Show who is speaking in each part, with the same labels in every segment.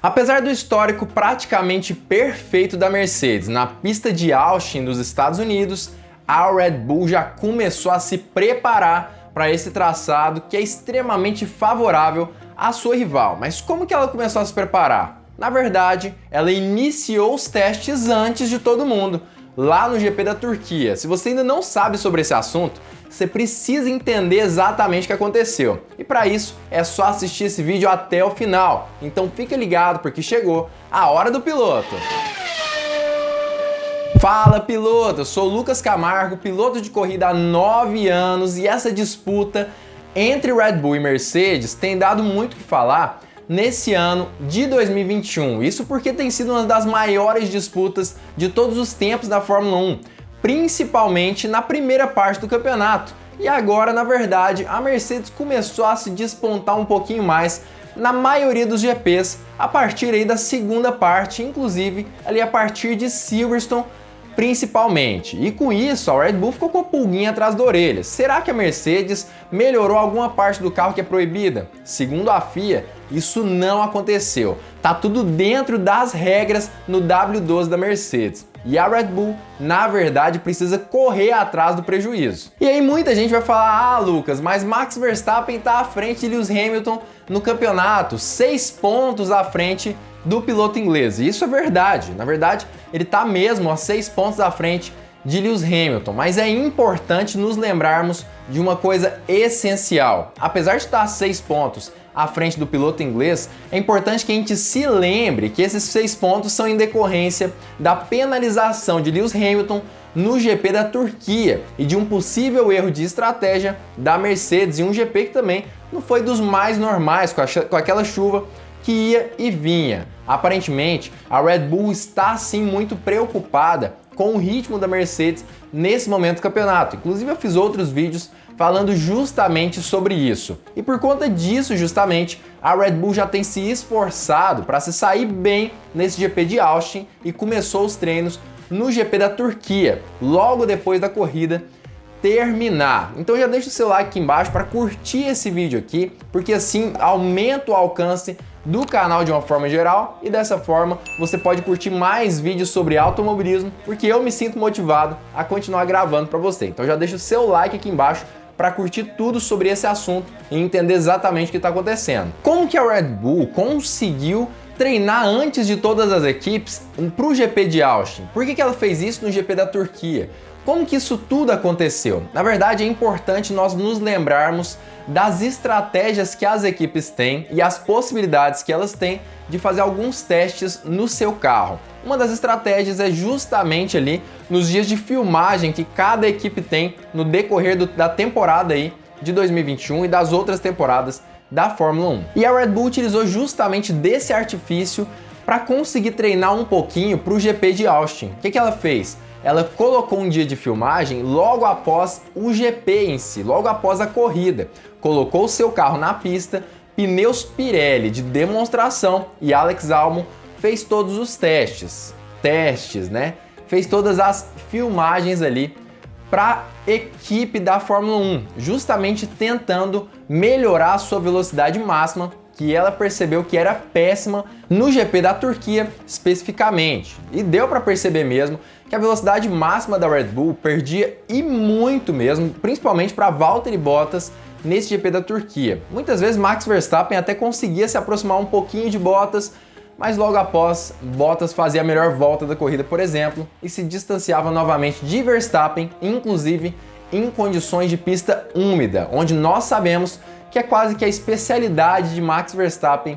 Speaker 1: Apesar do histórico praticamente perfeito da Mercedes na pista de Austin dos Estados Unidos, a Red Bull já começou a se preparar para esse traçado que é extremamente favorável à sua rival. Mas como que ela começou a se preparar? Na verdade, ela iniciou os testes antes de todo mundo, lá no GP da Turquia. Se você ainda não sabe sobre esse assunto, você precisa entender exatamente o que aconteceu. E para isso, é só assistir esse vídeo até o final. Então fica ligado porque chegou a hora do piloto. Fala piloto, eu sou o Lucas Camargo, piloto de corrida há 9 anos e essa disputa entre Red Bull e Mercedes tem dado muito o que falar nesse ano de 2021. Isso porque tem sido uma das maiores disputas de todos os tempos da Fórmula 1, principalmente na primeira parte do campeonato. E agora, na verdade, a Mercedes começou a se despontar um pouquinho mais na maioria dos GPs a partir aí da segunda parte, inclusive ali a partir de Silverstone principalmente. E com isso, a Red Bull ficou com a pulguinha atrás da orelha. Será que a Mercedes melhorou alguma parte do carro que é proibida? Segundo a FIA, isso não aconteceu. Tá tudo dentro das regras no W12 da Mercedes. E a Red Bull, na verdade, precisa correr atrás do prejuízo. E aí muita gente vai falar, Lucas, mas Max Verstappen tá à frente de Lewis Hamilton no campeonato, 6 pontos à frente do piloto inglês. E isso é verdade. Na verdade, ele tá mesmo a 6 pontos à frente de Lewis Hamilton. Mas é importante nos lembrarmos de uma coisa essencial. Apesar de estar a 6 pontos à frente do piloto inglês, é importante que a gente se lembre que esses 6 pontos são em decorrência da penalização de Lewis Hamilton no GP da Turquia e de um possível erro de estratégia da Mercedes em um GP que também não foi dos mais normais, com aquela chuva que ia e vinha. Aparentemente, a Red Bull está sim muito preocupada com o ritmo da Mercedes nesse momento do campeonato. Inclusive eu fiz outros vídeos falando justamente sobre isso. E por conta disso, justamente, a Red Bull já tem se esforçado para se sair bem nesse GP de Austin e começou os treinos no GP da Turquia, logo depois da corrida terminar. Então já deixa o seu like aqui embaixo para curtir esse vídeo aqui, porque assim aumenta o alcance do canal de uma forma geral e dessa forma você pode curtir mais vídeos sobre automobilismo, porque eu me sinto motivado a continuar gravando para você. Então já deixa o seu like aqui embaixo para curtir tudo sobre esse assunto e entender exatamente o que está acontecendo. Como que a Red Bull conseguiu treinar antes de todas as equipes para o GP de Austin? Por que ela fez isso no GP da Turquia? Como que isso tudo aconteceu? Na verdade, é importante nós nos lembrarmos das estratégias que as equipes têm e as possibilidades que elas têm de fazer alguns testes no seu carro. Uma das estratégias é justamente ali nos dias de filmagem que cada equipe tem no decorrer da temporada aí de 2021 e das outras temporadas da Fórmula 1. E a Red Bull utilizou justamente desse artifício para conseguir treinar um pouquinho para o GP de Austin. O que ela fez? Ela colocou um dia de filmagem logo após o GP em si, logo após a corrida. Colocou o seu carro na pista, pneus Pirelli de demonstração e Alex Albon fez todos os testes, né? Fez todas as filmagens ali para a equipe da Fórmula 1, justamente tentando melhorar a sua velocidade máxima, que ela percebeu que era péssima no GP da Turquia especificamente. E deu para perceber mesmo que a velocidade máxima da Red Bull perdia e muito mesmo, principalmente para Valtteri Bottas nesse GP da Turquia. Muitas vezes Max Verstappen até conseguia se aproximar um pouquinho de Bottas, mas logo após Bottas fazia a melhor volta da corrida, por exemplo, e se distanciava novamente de Verstappen, inclusive em condições de pista úmida, onde nós sabemos que é quase que a especialidade de Max Verstappen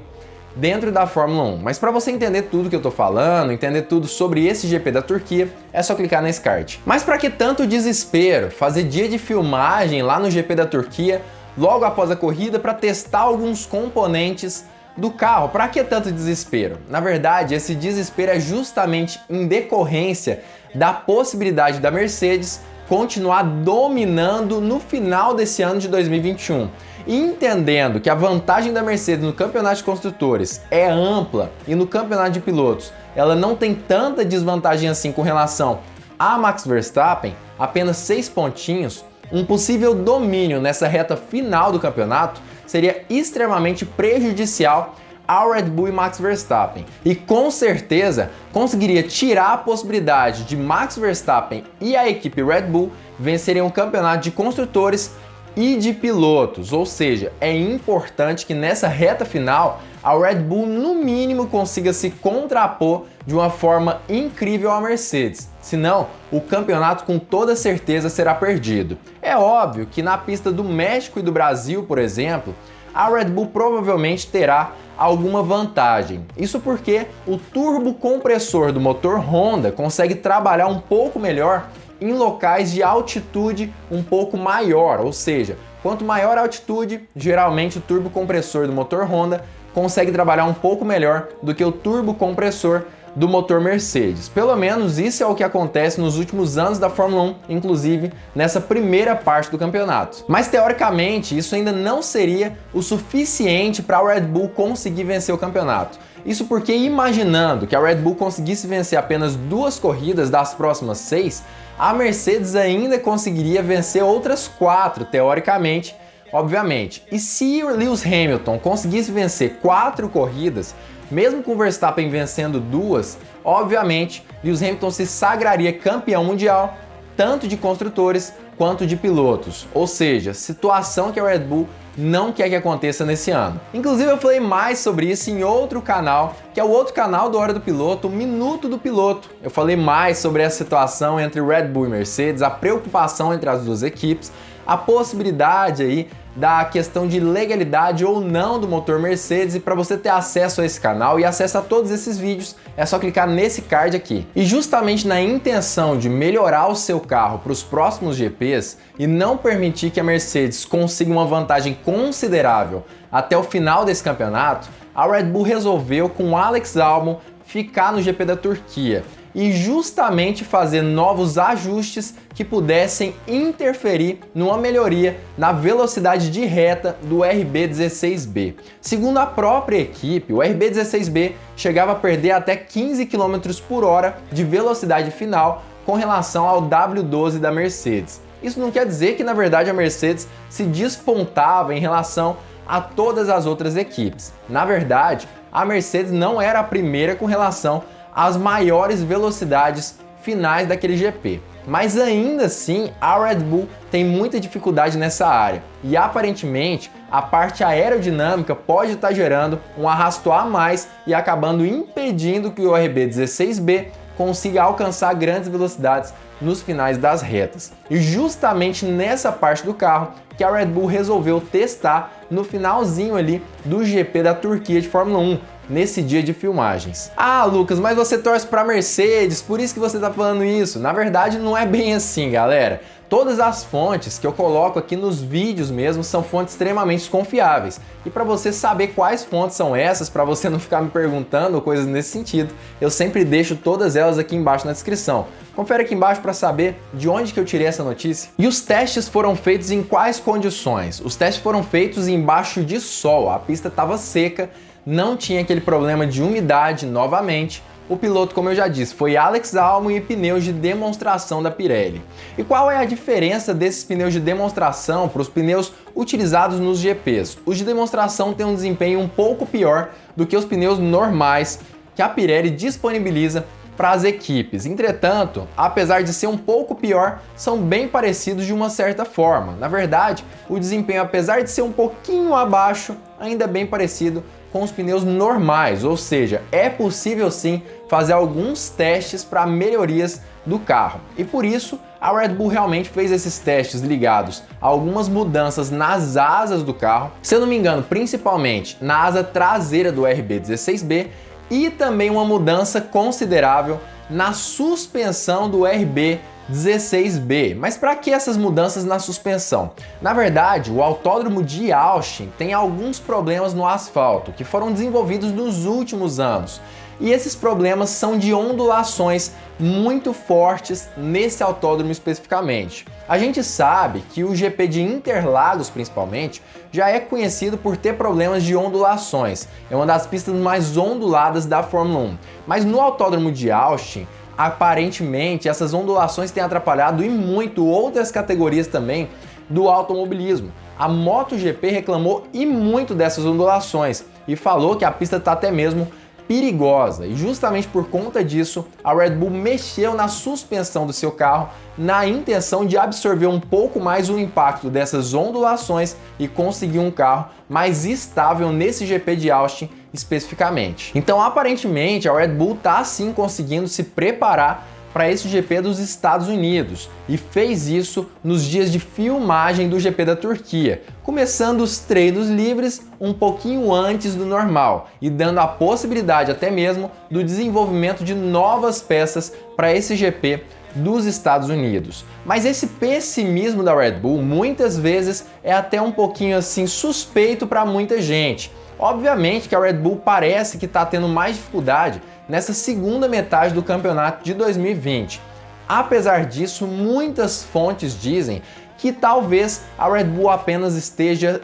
Speaker 1: dentro da Fórmula 1. Mas para você entender tudo que eu tô falando, entender tudo sobre esse GP da Turquia, é só clicar nesse card. Mas para que tanto desespero? Fazer dia de filmagem lá no GP da Turquia, logo após a corrida, para testar alguns componentes do carro. Para que tanto desespero? Na verdade, esse desespero é justamente em decorrência da possibilidade da Mercedes continuar dominando no final desse ano de 2021. E entendendo que a vantagem da Mercedes no campeonato de construtores é ampla e no campeonato de pilotos ela não tem tanta desvantagem assim com relação a Max Verstappen, apenas 6 pontinhos, um possível domínio nessa reta final do campeonato seria extremamente prejudicial ao Red Bull e Max Verstappen. E com certeza conseguiria tirar a possibilidade de Max Verstappen e a equipe Red Bull vencerem um campeonato de construtores e de pilotos, ou seja, é importante que nessa reta final a Red Bull no mínimo consiga se contrapor de uma forma incrível à Mercedes, senão o campeonato com toda certeza será perdido. É óbvio que na pista do México e do Brasil, por exemplo, a Red Bull provavelmente terá alguma vantagem. Isso porque o turbo compressor do motor Honda consegue trabalhar um pouco melhor em locais de altitude um pouco maior, ou seja, quanto maior a altitude, geralmente o turbo compressor do motor Honda consegue trabalhar um pouco melhor do que o turbo compressor do motor Mercedes. Pelo menos isso é o que acontece nos últimos anos da Fórmula 1, inclusive nessa primeira parte do campeonato. Mas teoricamente isso ainda não seria o suficiente para a Red Bull conseguir vencer o campeonato. Isso porque, imaginando que a Red Bull conseguisse vencer apenas 2 corridas das próximas 6, a Mercedes ainda conseguiria vencer outras 4, teoricamente, obviamente. E se o Lewis Hamilton conseguisse vencer 4 corridas, mesmo com o Verstappen vencendo 2, obviamente, Lewis Hamilton se sagraria campeão mundial, tanto de construtores quanto de pilotos. Ou seja, situação que a Red Bull não quer que aconteça nesse ano. Inclusive eu falei mais sobre isso em outro canal, que é o outro canal do Hora do Piloto, o Minuto do Piloto. Eu falei mais sobre essa situação entre Red Bull e Mercedes, a preocupação entre as duas equipes, a possibilidade aí da questão de legalidade ou não do motor Mercedes. E para você ter acesso a esse canal e acesso a todos esses vídeos, é só clicar nesse card aqui. E justamente na intenção de melhorar o seu carro para os próximos GPs e não permitir que a Mercedes consiga uma vantagem considerável até o final desse campeonato, a Red Bull resolveu com Alex Albon ficar no GP da Turquia e justamente fazer novos ajustes que pudessem interferir numa melhoria na velocidade de reta do RB16B. Segundo a própria equipe, o RB16B chegava a perder até 15 km por hora de velocidade final com relação ao W12 da Mercedes. Isso não quer dizer que, na verdade, a Mercedes se despontava em relação a todas as outras equipes. Na verdade, a Mercedes não era a primeira com relação às maiores velocidades finais daquele GP. Mas ainda assim, a Red Bull tem muita dificuldade nessa área. E aparentemente, a parte aerodinâmica pode estar gerando um arrasto a mais e acabando impedindo que o RB16B consiga alcançar grandes velocidades nos finais das retas. E justamente nessa parte do carro que a Red Bull resolveu testar no finalzinho ali do GP da Turquia de Fórmula 1, nesse dia de filmagens. Ah, Lucas, mas você torce para Mercedes, por isso que você tá falando isso. Na verdade, não é bem assim, galera. Todas as fontes que eu coloco aqui nos vídeos mesmo são fontes extremamente confiáveis. E para você saber quais fontes são essas, para você não ficar me perguntando ou coisas nesse sentido, eu sempre deixo todas elas aqui embaixo na descrição. Confere aqui embaixo para saber de onde que eu tirei essa notícia. E os testes foram feitos em quais condições? Os testes foram feitos embaixo de sol, a pista estava seca, não tinha aquele problema de umidade novamente. O piloto, como eu já disse, foi Alex Albon e pneus de demonstração da Pirelli. E qual é a diferença desses pneus de demonstração para os pneus utilizados nos GPs? Os de demonstração têm um desempenho um pouco pior do que os pneus normais que a Pirelli disponibiliza para as equipes. Entretanto, apesar de ser um pouco pior, são bem parecidos de uma certa forma. Na verdade, o desempenho, apesar de ser um pouquinho abaixo, ainda é bem parecido com os pneus normais, ou seja, é possível sim fazer alguns testes para melhorias do carro. E por isso, a Red Bull realmente fez esses testes ligados a algumas mudanças nas asas do carro, se eu não me engano, principalmente na asa traseira do RB16B, e também uma mudança considerável na suspensão do RB16B. Mas para que essas mudanças na suspensão? Na verdade, o Autódromo de Austin tem alguns problemas no asfalto que foram desenvolvidos nos últimos anos. E esses problemas são de ondulações muito fortes nesse autódromo especificamente. A gente sabe que o GP de Interlagos, principalmente, já é conhecido por ter problemas de ondulações. É uma das pistas mais onduladas da Fórmula 1. Mas no Autódromo de Austin, aparentemente, essas ondulações têm atrapalhado e muito outras categorias também do automobilismo. A MotoGP reclamou e muito dessas ondulações, e falou que a pista está até mesmo perigosa, e justamente por conta disso a Red Bull mexeu na suspensão do seu carro na intenção de absorver um pouco mais o impacto dessas ondulações e conseguir um carro mais estável nesse GP de Austin especificamente. Então aparentemente a Red Bull está sim conseguindo se preparar para esse GP dos Estados Unidos e fez isso nos dias de filmagem do GP da Turquia, começando os treinos livres um pouquinho antes do normal e dando a possibilidade até mesmo do desenvolvimento de novas peças para esse GP dos Estados Unidos. Mas esse pessimismo da Red Bull muitas vezes é até um pouquinho assim suspeito para muita gente. Obviamente que a Red Bull parece que está tendo mais dificuldade nessa segunda metade do campeonato de 2020. Apesar disso, muitas fontes dizem que talvez a Red Bull apenas esteja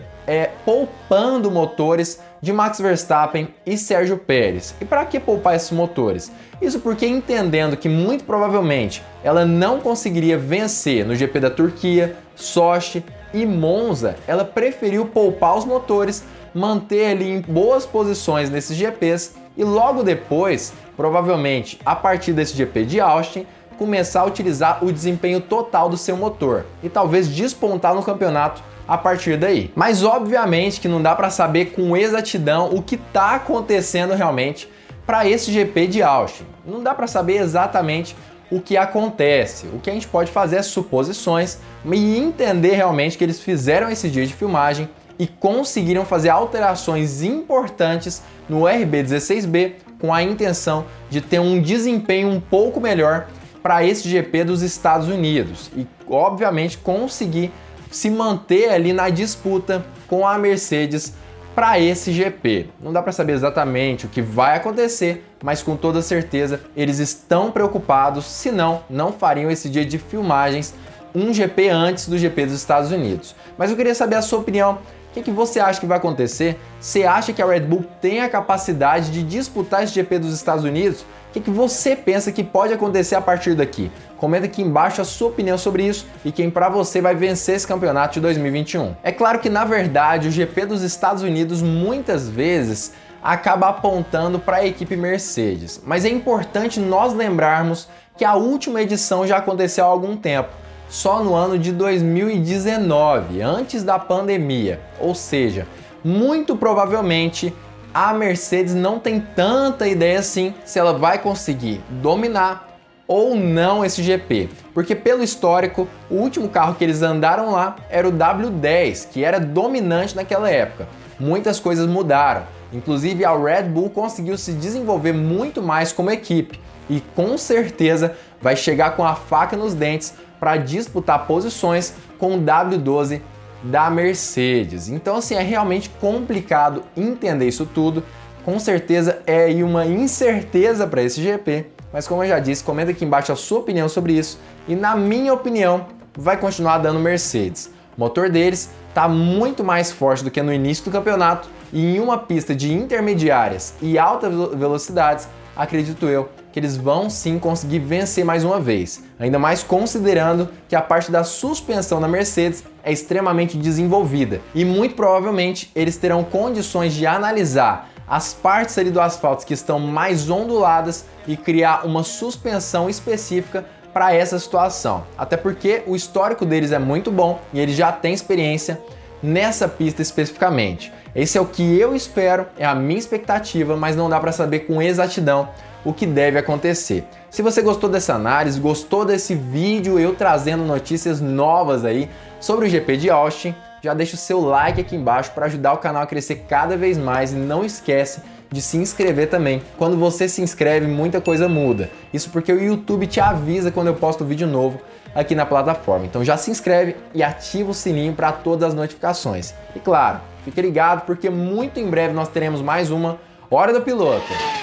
Speaker 1: poupando motores de Max Verstappen e Sérgio Pérez. E para que poupar esses motores? Isso porque entendendo que muito provavelmente ela não conseguiria vencer no GP da Turquia, Sochi e Monza, ela preferiu poupar os motores, manter ali em boas posições nesses GPs e logo depois, provavelmente a partir desse GP de Austin, começar a utilizar o desempenho total do seu motor e talvez despontar no campeonato a partir daí. Mas obviamente que não dá para saber com exatidão o que está acontecendo realmente para esse GP de Austin. Não dá para saber exatamente o que acontece. O que a gente pode fazer é suposições e entender realmente que eles fizeram esse dia de filmagem e conseguiram fazer alterações importantes no RB16B com a intenção de ter um desempenho um pouco melhor para esse GP dos Estados Unidos e, obviamente, conseguir se manter ali na disputa com a Mercedes para esse GP. Não dá para saber exatamente o que vai acontecer, mas com toda certeza eles estão preocupados, senão não fariam esse dia de filmagens um GP antes do GP dos Estados Unidos. Mas eu queria saber a sua opinião. O que você acha que vai acontecer? Você acha que a Red Bull tem a capacidade de disputar esse GP dos Estados Unidos? O que você pensa que pode acontecer a partir daqui? Comenta aqui embaixo a sua opinião sobre isso e quem para você vai vencer esse campeonato de 2021. É claro que na verdade o GP dos Estados Unidos muitas vezes acaba apontando para a equipe Mercedes, mas é importante nós lembrarmos que a última edição já aconteceu há algum tempo. Só no ano de 2019, antes da pandemia. Ou seja, muito provavelmente a Mercedes não tem tanta ideia assim se ela vai conseguir dominar ou não esse GP. Porque pelo histórico, o último carro que eles andaram lá era o W10, que era dominante naquela época. Muitas coisas mudaram. Inclusive a Red Bull conseguiu se desenvolver muito mais como equipe. E com certeza vai chegar com a faca nos dentes para disputar posições com o W12 da Mercedes. Então assim, é realmente complicado entender isso tudo. Com certeza é aí uma incerteza para esse GP, mas como eu já disse, comenta aqui embaixo a sua opinião sobre isso e na minha opinião vai continuar dando Mercedes. O motor deles está muito mais forte do que no início do campeonato e em uma pista de intermediárias e altas velocidades, acredito eu que eles vão sim conseguir vencer mais uma vez, ainda mais considerando que a parte da suspensão da Mercedes é extremamente desenvolvida e muito provavelmente eles terão condições de analisar as partes ali do asfalto que estão mais onduladas e criar uma suspensão específica para essa situação, até porque o histórico deles é muito bom e eles já têm experiência nessa pista especificamente. Esse é o que eu espero, é a minha expectativa, mas não dá para saber com exatidão o que deve acontecer. Se você gostou dessa análise, gostou desse vídeo, eu trazendo notícias novas aí sobre o GP de Austin, já deixa o seu like aqui embaixo para ajudar o canal a crescer cada vez mais e não esquece de se inscrever também. Quando você se inscreve, muita coisa muda. Isso porque o YouTube te avisa quando eu posto vídeo novo aqui na plataforma. Então já se inscreve e ativa o sininho para todas as notificações. E claro, fique ligado porque muito em breve nós teremos mais uma Hora do Piloto.